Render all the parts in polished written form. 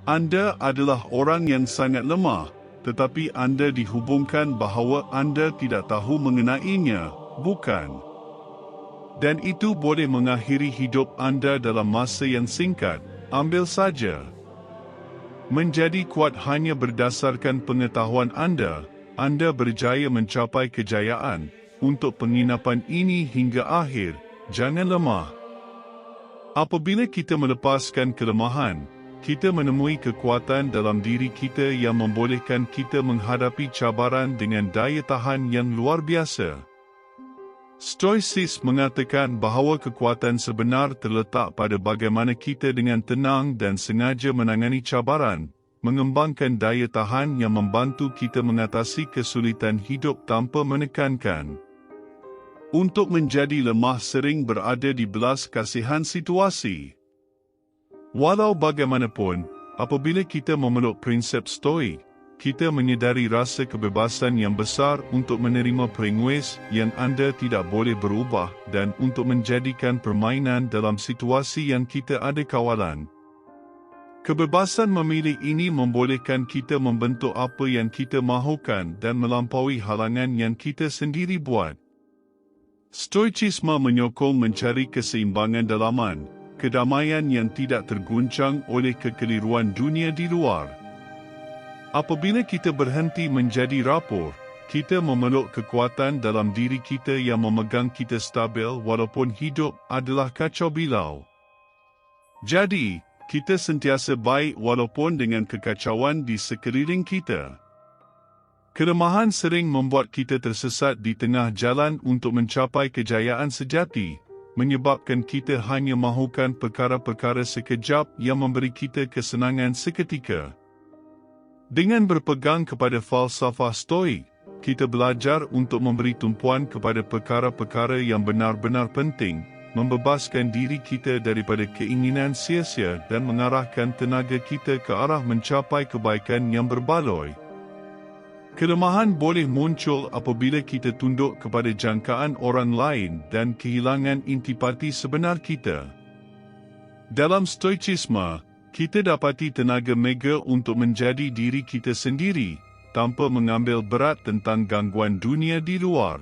Anda adalah orang yang sangat lemah, tetapi Anda dihubungkan bahawa Anda tidak tahu mengenainya, bukan? Dan itu boleh mengakhiri hidup Anda dalam masa yang singkat. Ambil saja. Menjadi kuat hanya berdasarkan pengetahuan Anda berjaya mencapai kejayaan. Untuk penginapan ini hingga akhir, jangan lemah. Apabila kita melepaskan kelemahan, kita menemui kekuatan dalam diri kita yang membolehkan kita menghadapi cabaran dengan daya tahan yang luar biasa. Stoicis mengatakan bahawa kekuatan sebenar terletak pada bagaimana kita dengan tenang dan sengaja menangani cabaran, mengembangkan daya tahan yang membantu kita mengatasi kesulitan hidup tanpa menekankan. Untuk menjadi lemah sering berada di belas kasihan situasi. Walau bagaimanapun, apabila kita memeluk prinsip Stoik, kita menyedari rasa kebebasan yang besar untuk menerima peringwes yang Anda tidak boleh berubah dan untuk menjadikan permainan dalam situasi yang kita ada kawalan. Kebebasan memilih ini membolehkan kita membentuk apa yang kita mahukan dan melampaui halangan yang kita sendiri buat. Stoicisme menyokong mencari keseimbangan dalaman, kedamaian yang tidak terguncang oleh kekeliruan dunia di luar. Apabila kita berhenti menjadi rapor, kita memeluk kekuatan dalam diri kita yang memegang kita stabil walaupun hidup adalah kacau bilau. Jadi, kita sentiasa baik walaupun dengan kekacauan di sekeliling kita. Kelemahan sering membuat kita tersesat di tengah jalan untuk mencapai kejayaan sejati, menyebabkan kita hanya mahukan perkara-perkara sekejap yang memberi kita kesenangan seketika. Dengan berpegang kepada falsafah Stoik, kita belajar untuk memberi tumpuan kepada perkara-perkara yang benar-benar penting, membebaskan diri kita daripada keinginan sia-sia dan mengarahkan tenaga kita ke arah mencapai kebaikan yang berbaloi. Kelemahan boleh muncul apabila kita tunduk kepada jangkaan orang lain dan kehilangan intipati sebenar kita. Dalam Stoicisme, kita dapati tenaga mega untuk menjadi diri kita sendiri, tanpa mengambil berat tentang gangguan dunia di luar.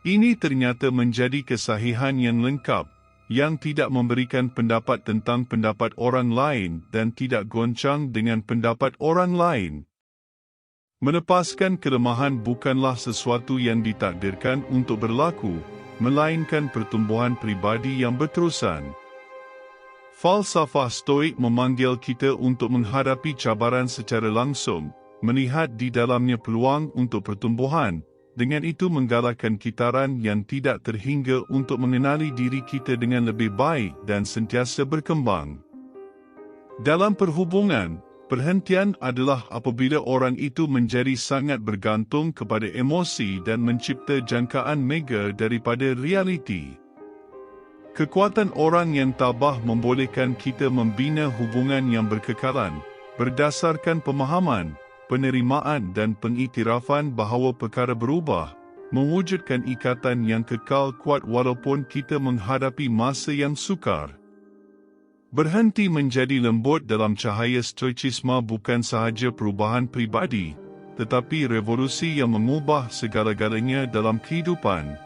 Ini ternyata menjadi kesahihan yang lengkap, yang tidak memberikan pendapat tentang pendapat orang lain dan tidak goncang dengan pendapat orang lain. Melepaskan kelemahan bukanlah sesuatu yang ditakdirkan untuk berlaku, melainkan pertumbuhan pribadi yang berterusan. Falsafah Stoik memanggil kita untuk menghadapi cabaran secara langsung, melihat di dalamnya peluang untuk pertumbuhan, dengan itu menggalakkan kitaran yang tidak terhingga untuk mengenali diri kita dengan lebih baik dan sentiasa berkembang. Dalam perhubungan, perhentian adalah apabila orang itu menjadi sangat bergantung kepada emosi dan mencipta jangkaan mega daripada realiti. Kekuatan orang yang tabah membolehkan kita membina hubungan yang berkekalan, berdasarkan pemahaman, penerimaan dan pengiktirafan bahawa perkara berubah, mewujudkan ikatan yang kekal kuat walaupun kita menghadapi masa yang sukar. Berhenti menjadi lembut dalam cahaya Stoicisme bukan sahaja perubahan pribadi, tetapi revolusi yang mengubah segala-galanya dalam kehidupan.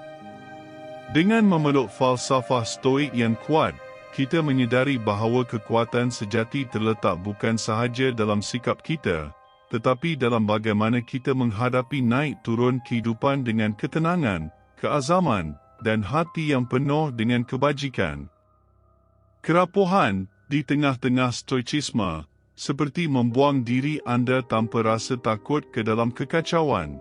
Dengan memeluk falsafah Stoik yang kuat, kita menyedari bahawa kekuatan sejati terletak bukan sahaja dalam sikap kita, tetapi dalam bagaimana kita menghadapi naik turun kehidupan dengan ketenangan, keazaman, dan hati yang penuh dengan kebajikan. Kerapuhan, di tengah-tengah Stoicisme, seperti membuang diri Anda tanpa rasa takut ke dalam kekacauan.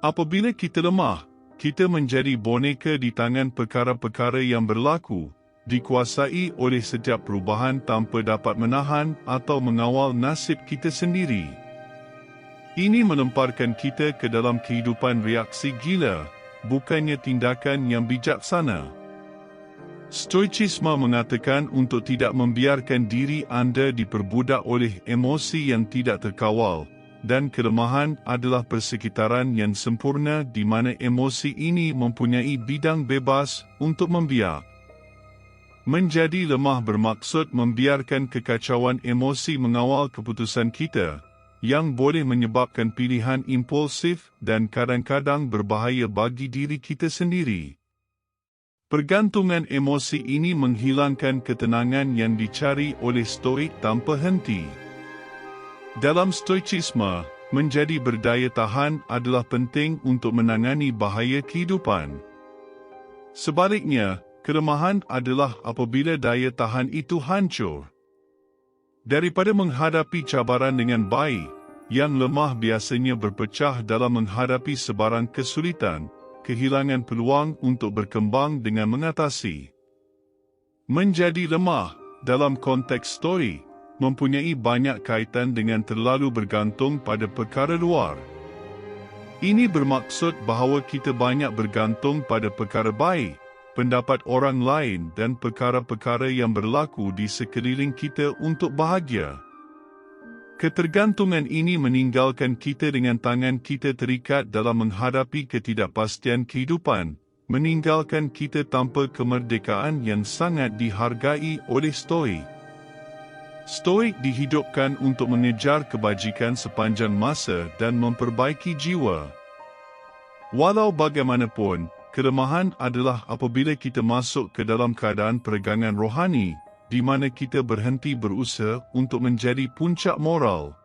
Apabila kita lemah, kita menjadi boneka di tangan perkara-perkara yang berlaku, dikuasai oleh setiap perubahan tanpa dapat menahan atau mengawal nasib kita sendiri. Ini melemparkan kita ke dalam kehidupan reaksi gila, bukannya tindakan yang bijaksana. Stoicisme mengatakan untuk tidak membiarkan diri Anda diperbudak oleh emosi yang tidak terkawal, dan kelemahan adalah persekitaran yang sempurna di mana emosi ini mempunyai bidang bebas untuk membiak. Menjadi lemah bermaksud membiarkan kekacauan emosi mengawal keputusan kita, yang boleh menyebabkan pilihan impulsif dan kadang-kadang berbahaya bagi diri kita sendiri. Pergantungan emosi ini menghilangkan ketenangan yang dicari oleh Stoik tanpa henti. Dalam Stoicisme, menjadi berdaya tahan adalah penting untuk menangani bahaya kehidupan. Sebaliknya, kelemahan adalah apabila daya tahan itu hancur. Daripada menghadapi cabaran dengan baik, yang lemah biasanya berpecah dalam menghadapi sebarang kesulitan, kehilangan peluang untuk berkembang dengan mengatasi. Menjadi lemah, dalam konteks Stoik, mempunyai banyak kaitan dengan terlalu bergantung pada perkara luar. Ini bermaksud bahawa kita banyak bergantung pada perkara baik, pendapat orang lain dan perkara-perkara yang berlaku di sekeliling kita untuk bahagia. Ketergantungan ini meninggalkan kita dengan tangan kita terikat dalam menghadapi ketidakpastian kehidupan, meninggalkan kita tanpa kemerdekaan yang sangat dihargai oleh Stoik. Stoik dihidupkan untuk mengejar kebajikan sepanjang masa dan memperbaiki jiwa. Walau bagaimanapun, kelemahan adalah apabila kita masuk ke dalam keadaan peregangan rohani, di mana kita berhenti berusaha untuk menjadi puncak moral.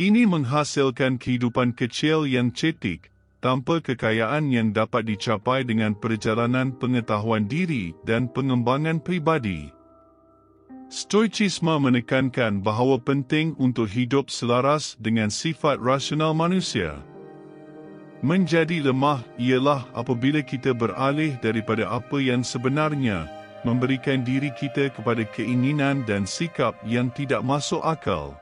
Ini menghasilkan kehidupan kecil yang cetek, tanpa kekayaan yang dapat dicapai dengan perjalanan pengetahuan diri dan pengembangan pribadi. Stoicisme menekankan bahawa penting untuk hidup selaras dengan sifat rasional manusia. Menjadi lemah ialah apabila kita beralih daripada apa yang sebenarnya, memberikan diri kita kepada keinginan dan sikap yang tidak masuk akal.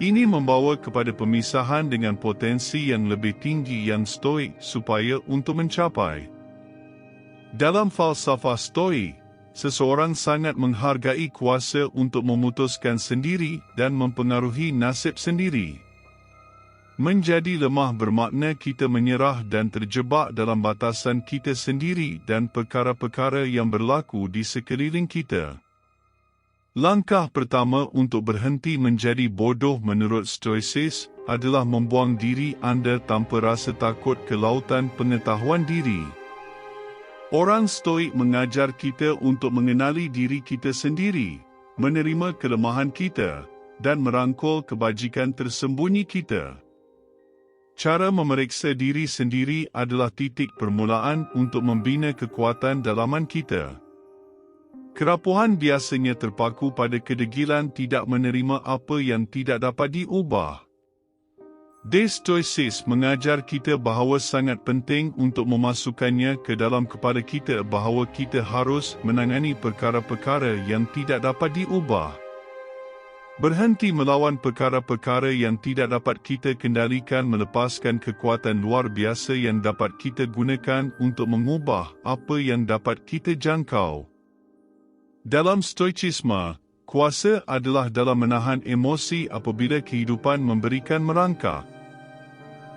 Ini membawa kepada pemisahan dengan potensi yang lebih tinggi yang Stoik supaya untuk mencapai. Dalam falsafah Stoik, seseorang sangat menghargai kuasa untuk memutuskan sendiri dan mempengaruhi nasib sendiri. Menjadi lemah bermakna kita menyerah dan terjebak dalam batasan kita sendiri dan perkara-perkara yang berlaku di sekeliling kita. Langkah pertama untuk berhenti menjadi bodoh menurut Stoicis adalah membuang diri anda tanpa rasa takut ke lautan pengetahuan diri. Orang Stoik mengajar kita untuk mengenali diri kita sendiri, menerima kelemahan kita, dan merangkul kebajikan tersembunyi kita. Cara memeriksa diri sendiri adalah titik permulaan untuk membina kekuatan dalaman kita. Kerapuhan biasanya terpaku pada kedegilan tidak menerima apa yang tidak dapat diubah. De Stoicis mengajar kita bahawa sangat penting untuk memasukkannya ke dalam kepala kita bahawa kita harus menangani perkara-perkara yang tidak dapat diubah. Berhenti melawan perkara-perkara yang tidak dapat kita kendalikan melepaskan kekuatan luar biasa yang dapat kita gunakan untuk mengubah apa yang dapat kita jangkau. Dalam Stoicisme, kuasa adalah dalam menahan emosi apabila kehidupan memberikan merangkak.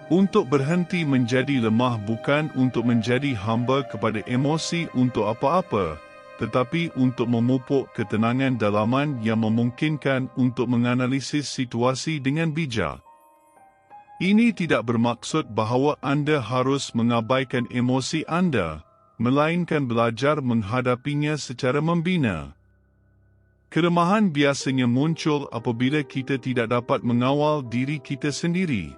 Untuk berhenti menjadi lemah bukan untuk menjadi hamba kepada emosi untuk apa-apa, tetapi untuk memupuk ketenangan dalaman yang memungkinkan untuk menganalisis situasi dengan bijak. Ini tidak bermaksud bahawa anda harus mengabaikan emosi anda, melainkan belajar menghadapinya secara membina. Kelemahan biasanya muncul apabila kita tidak dapat mengawal diri kita sendiri.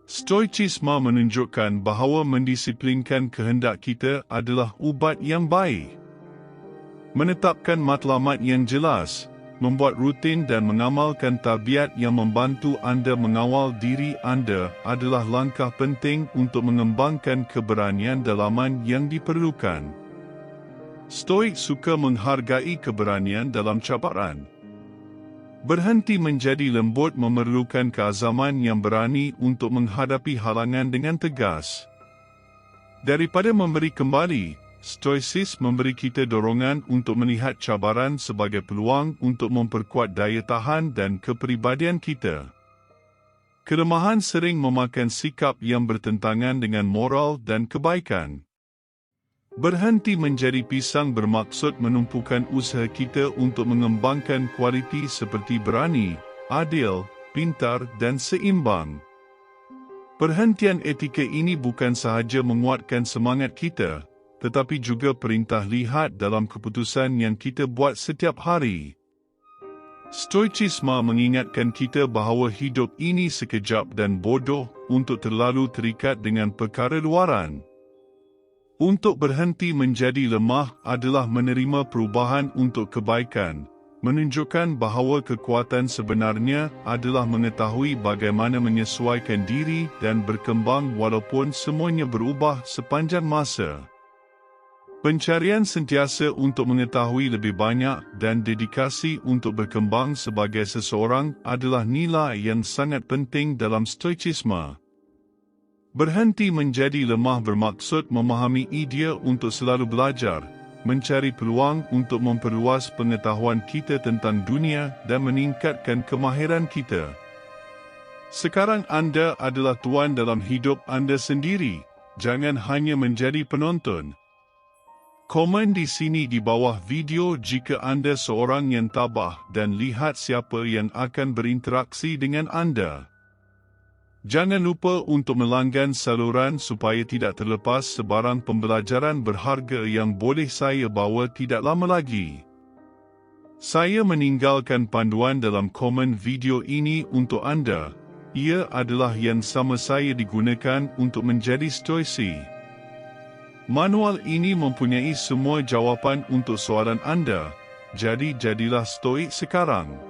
Stoicisme menunjukkan bahawa mendisiplinkan kehendak kita adalah ubat yang baik. Menetapkan matlamat yang jelas, membuat rutin dan mengamalkan tabiat yang membantu anda mengawal diri anda adalah langkah penting untuk mengembangkan keberanian dalaman yang diperlukan. Stoik suka menghargai keberanian dalam cabaran. Berhenti menjadi lembut memerlukan keazaman yang berani untuk menghadapi halangan dengan tegas. Daripada memberi kembali, Stoicis memberi kita dorongan untuk melihat cabaran sebagai peluang untuk memperkuat daya tahan dan kepribadian kita. Kelemahan sering memakan sikap yang bertentangan dengan moral dan kebaikan. Berhenti menjadi pisang bermaksud menumpukan usaha kita untuk mengembangkan kualiti seperti berani, adil, pintar dan seimbang. Perhentian etika ini bukan sahaja menguatkan semangat kita, tetapi juga perintah lihat dalam keputusan yang kita buat setiap hari. Stoicisme mengingatkan kita bahawa hidup ini sekejap dan bodoh untuk terlalu terikat dengan perkara luaran. Untuk berhenti menjadi lemah adalah menerima perubahan untuk kebaikan, menunjukkan bahawa kekuatan sebenarnya adalah mengetahui bagaimana menyesuaikan diri dan berkembang walaupun semuanya berubah sepanjang masa. Pencarian sentiasa untuk mengetahui lebih banyak dan dedikasi untuk berkembang sebagai seseorang adalah nilai yang sangat penting dalam stoicisme. Berhenti menjadi lemah bermaksud memahami idea untuk selalu belajar, mencari peluang untuk memperluas pengetahuan kita tentang dunia dan meningkatkan kemahiran kita. Sekarang anda adalah tuan dalam hidup anda sendiri, jangan hanya menjadi penonton. Komen di sini di bawah video jika anda seorang yang tabah dan lihat siapa yang akan berinteraksi dengan anda. Jangan lupa untuk melanggan saluran supaya tidak terlepas sebarang pembelajaran berharga yang boleh saya bawa tidak lama lagi. Saya meninggalkan panduan dalam komen video ini untuk anda. Ia adalah yang sama saya digunakan untuk menjadi stoisi. Manual ini mempunyai semua jawapan untuk soalan anda, jadi jadilah stoik sekarang.